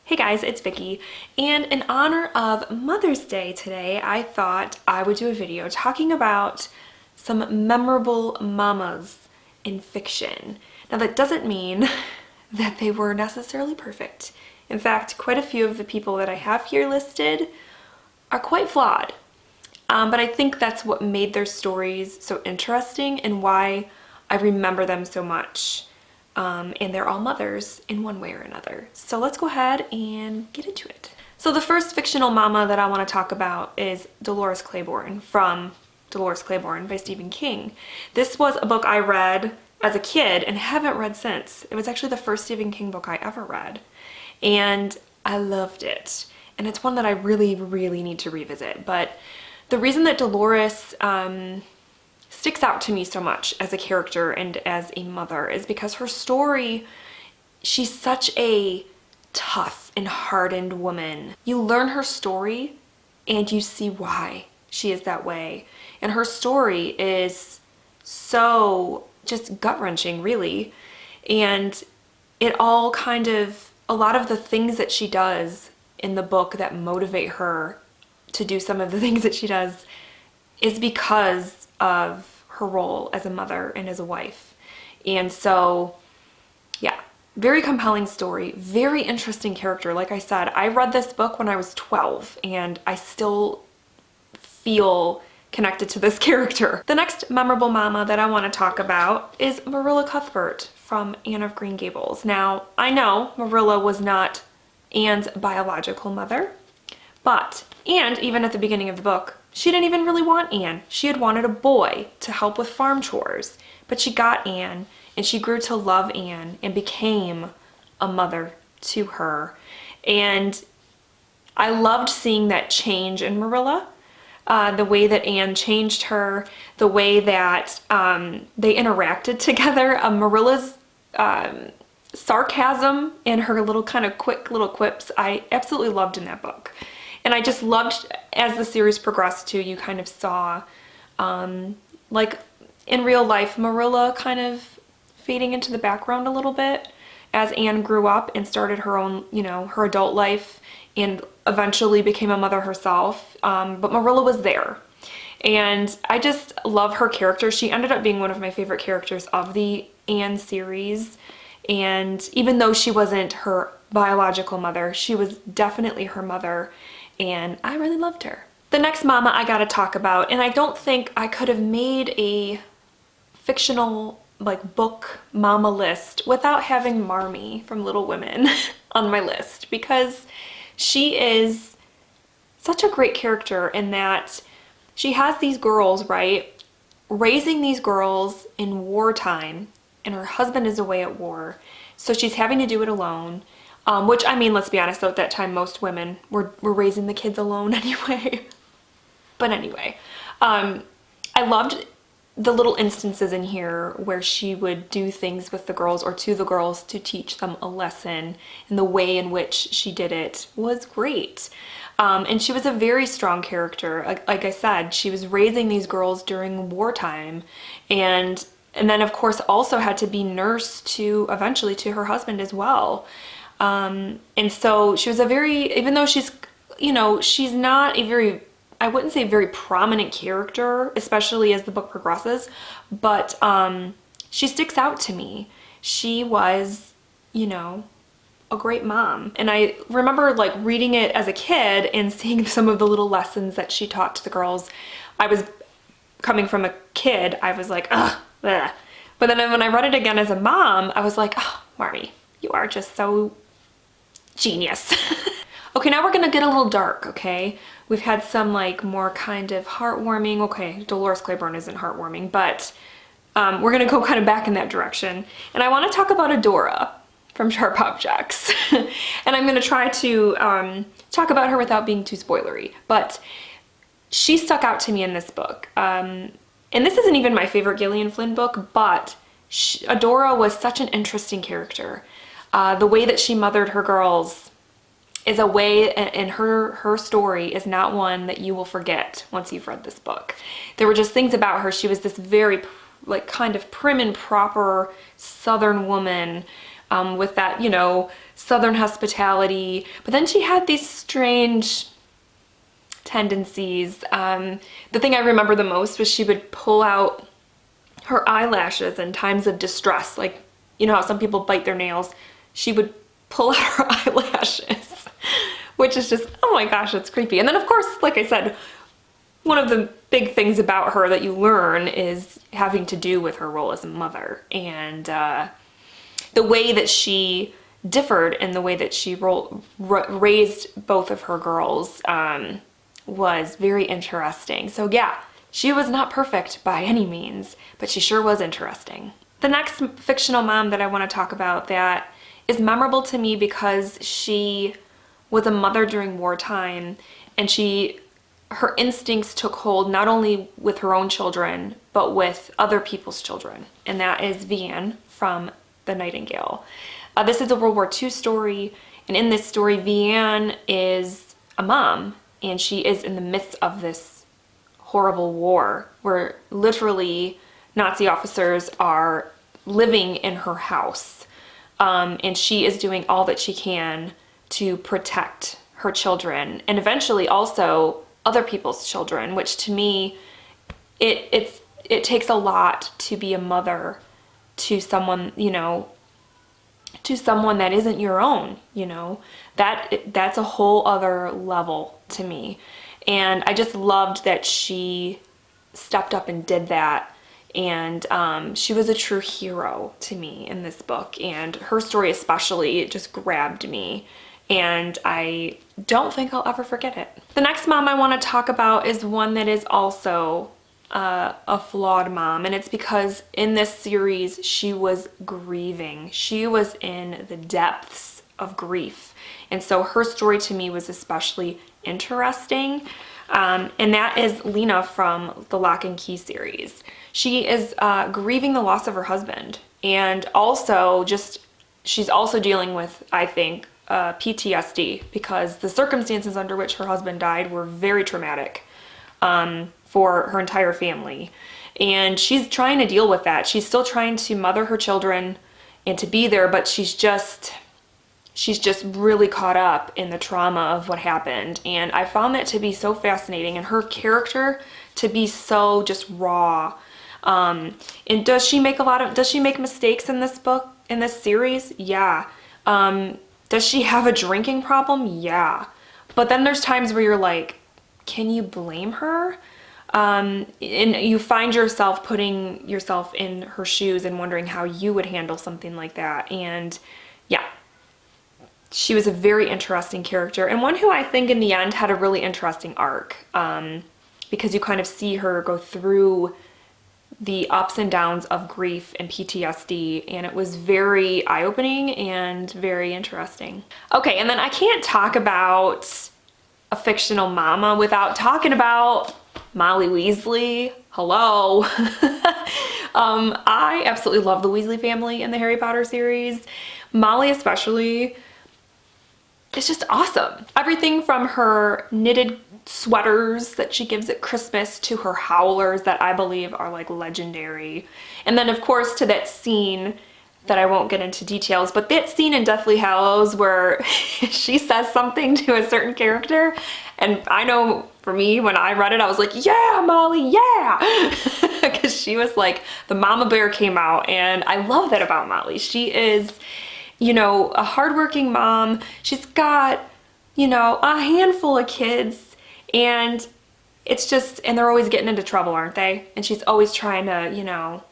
Hey guys, it's Vicky, and in honor of Mother's Day today, I thought I would do a video talking about some memorable mamas in fiction. Now that doesn't mean that they were necessarily perfect. In fact, quite a few of the people that I have here listed are quite flawed. But I think that's what made their stories so interesting and why I remember them so much. And they're all mothers in one way or another. So let's go ahead and get into it. So the first fictional mama that I want to talk about is Dolores Claiborne from Dolores Claiborne by Stephen King. This was a book I read as a kid and haven't read since. It was actually the first Stephen King book I ever read. And I loved it. And it's one that I really, really need to revisit. But the reason that Dolores sticks out to me so much as a character and as a mother is because her story, she's such a tough and hardened woman. You learn her story and you see why she is that way. And her story is so just gut-wrenching, really. And it all kind of, a lot of the things that she does in the book that motivate her to do some of the things that she does is because of her role as a mother and as a wife. And so, yeah, very compelling story, very interesting character. Like I said, I read this book when I was 12 and I still feel connected to this character. The next memorable mama that I want to talk about is Marilla Cuthbert from Anne of Green Gables. Now, I know Marilla was not Anne's biological mother, but Anne, even at the beginning of the book, she didn't even really want Anne. She had wanted a boy to help with farm chores, but she got Anne and she grew to love Anne and became a mother to her. And I loved seeing that change in Marilla, the way that Anne changed her, the way that they interacted together. Marilla's sarcasm and her little kind of quick little quips, I absolutely loved in that book. And I just loved, as the series progressed too, you kind of saw, like in real life, Marilla kind of fading into the background a little bit as Anne grew up and started her own, her adult life and eventually became a mother herself. But Marilla was there. And I just love her character. She ended up being one of my favorite characters of the Anne series. And even though she wasn't her biological mother, she was definitely her mother. And I really loved her. The next mama I gotta talk about, and I don't think I could have made a fictional book mama list without having Marmee from Little Women on my list, because she is such a great character in that she has these girls, right? Raising these girls in wartime, and her husband is away at war, so she's having to do it alone. Which, I mean, let's be honest though, at that time most women were raising the kids alone anyway. But anyway, I loved the little instances in here where she would do things with the girls or to the girls to teach them a lesson, and the way in which she did it was great. And she was a very strong character. Like I said, she was raising these girls during wartime, and then of course also had to be nurse to eventually to her husband as well. And so she was a very, even though she's, she's not a very, I wouldn't say very prominent character, especially as the book progresses, but she sticks out to me. She was, a great mom. And I remember reading it as a kid and seeing some of the little lessons that she taught to the girls. I was coming from a kid, I was like, ugh, bleh. But then when I read it again as a mom, I was like, oh, Marmee, you are just so genius. Okay, now we're gonna get a little dark, okay? We've had some more kind of heartwarming, okay, Dolores Claiborne isn't heartwarming, but we're gonna go kind of back in that direction. And I wanna talk about Adora from Sharp Objects. And I'm gonna try to talk about her without being too spoilery, but she stuck out to me in this book. And this isn't even my favorite Gillian Flynn book, but Adora was such an interesting character. The way that she mothered her girls is a way, and her story is not one that you will forget once you've read this book. There were just things about her. She was this very kind of prim and proper Southern woman with that, Southern hospitality, but then she had these strange tendencies. The thing I remember the most was she would pull out her eyelashes in times of distress. Like, you know how some people bite their nails? She would pull out her eyelashes, which is just, oh my gosh, that's creepy. And then of course, like I said, one of the big things about her that you learn is having to do with her role as a mother, and the way that she differed in the way that she raised both of her girls was very interesting. So yeah, she was not perfect by any means, but she sure was interesting. The next fictional mom that I want to talk about that is memorable to me because she was a mother during wartime, and her instincts took hold not only with her own children, but with other people's children, and that is Vianne from the Nightingale. This is a World War II story, and in this story, Vianne is a mom, and she is in the midst of this horrible war where literally Nazi officers are living in her house, and she is doing all that she can to protect her children, and eventually also other people's children, which to me, it takes a lot to be a mother to someone, you know, to someone that isn't your own, you know. That's a whole other level to me. And I just loved that she stepped up and did that. And she was a true hero to me in this book. And her story especially, it just grabbed me. And I don't think I'll ever forget it. The next mom I want to talk about is one that is also a flawed mom, and it's because in this series she was grieving. She was in the depths of grief, and so her story to me was especially interesting, and that is Lena from the Lock and Key series. She is grieving the loss of her husband, and also she's also dealing with, I think, PTSD, because the circumstances under which her husband died were very traumatic for her entire family. And she's trying to deal with that. She's still trying to mother her children and to be there, but she's just really caught up in the trauma of what happened. And I found that to be so fascinating, and her character to be so just raw. And does she make mistakes in this book, in this series? Yeah. Does she have a drinking problem? Yeah. But then there's times where you're like, can you blame her? And you find yourself putting yourself in her shoes and wondering how you would handle something like that. And yeah, she was a very interesting character, and one who I think in the end had a really interesting arc, because you kind of see her go through the ups and downs of grief and PTSD, and it was very eye-opening and very interesting. Okay, and then I can't talk about a fictional mama without talking about Molly Weasley. Hello. I absolutely love the Weasley family in the Harry Potter series. Molly especially is just awesome. Everything from her knitted sweaters that she gives at Christmas to her howlers that I believe are like legendary. And then of course to that scene that I won't get into details, but that scene in Deathly Hallows where she says something to a certain character, and I know for me when I read it I was like, yeah, Molly, yeah, because she was like, the mama bear came out, and I love that about Molly. She is, you know, a hardworking mom. She's got, you know, a handful of kids, and it's just, and they're always getting into trouble, aren't they? And she's always trying to, you know,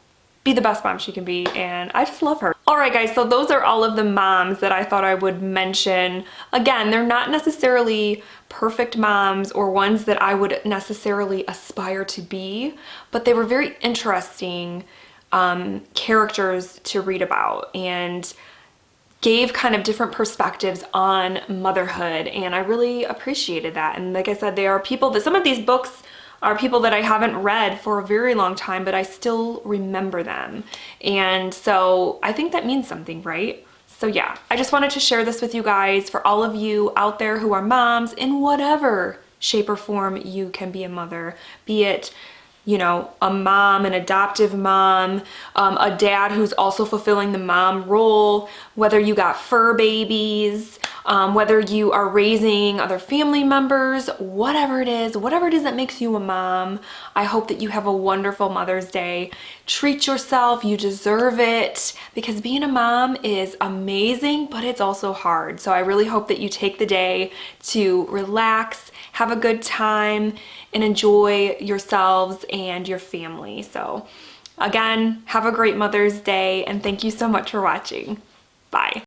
be the best mom she can be, and I just love her. All right, guys, so those are all of the moms that I thought I would mention. Again, they're not necessarily perfect moms or ones that I would necessarily aspire to be, but they were very interesting characters to read about, and gave kind of different perspectives on motherhood, and I really appreciated that. And like I said, they are people that, some of these books are people that I haven't read for a very long time, but I still remember them. And so I think that means something, right? So yeah, I just wanted to share this with you guys, for all of you out there who are moms in whatever shape or form you can be a mother, be it you know, a mom, an adoptive mom, a dad who's also fulfilling the mom role, whether you got fur babies, whether you are raising other family members, whatever it is that makes you a mom. I hope that you have a wonderful Mother's Day. Treat yourself, you deserve it, because being a mom is amazing, but it's also hard. So I really hope that you take the day to relax, have a good time, and enjoy yourselves and your family. So again, have a great Mother's Day, and thank you so much for watching. Bye.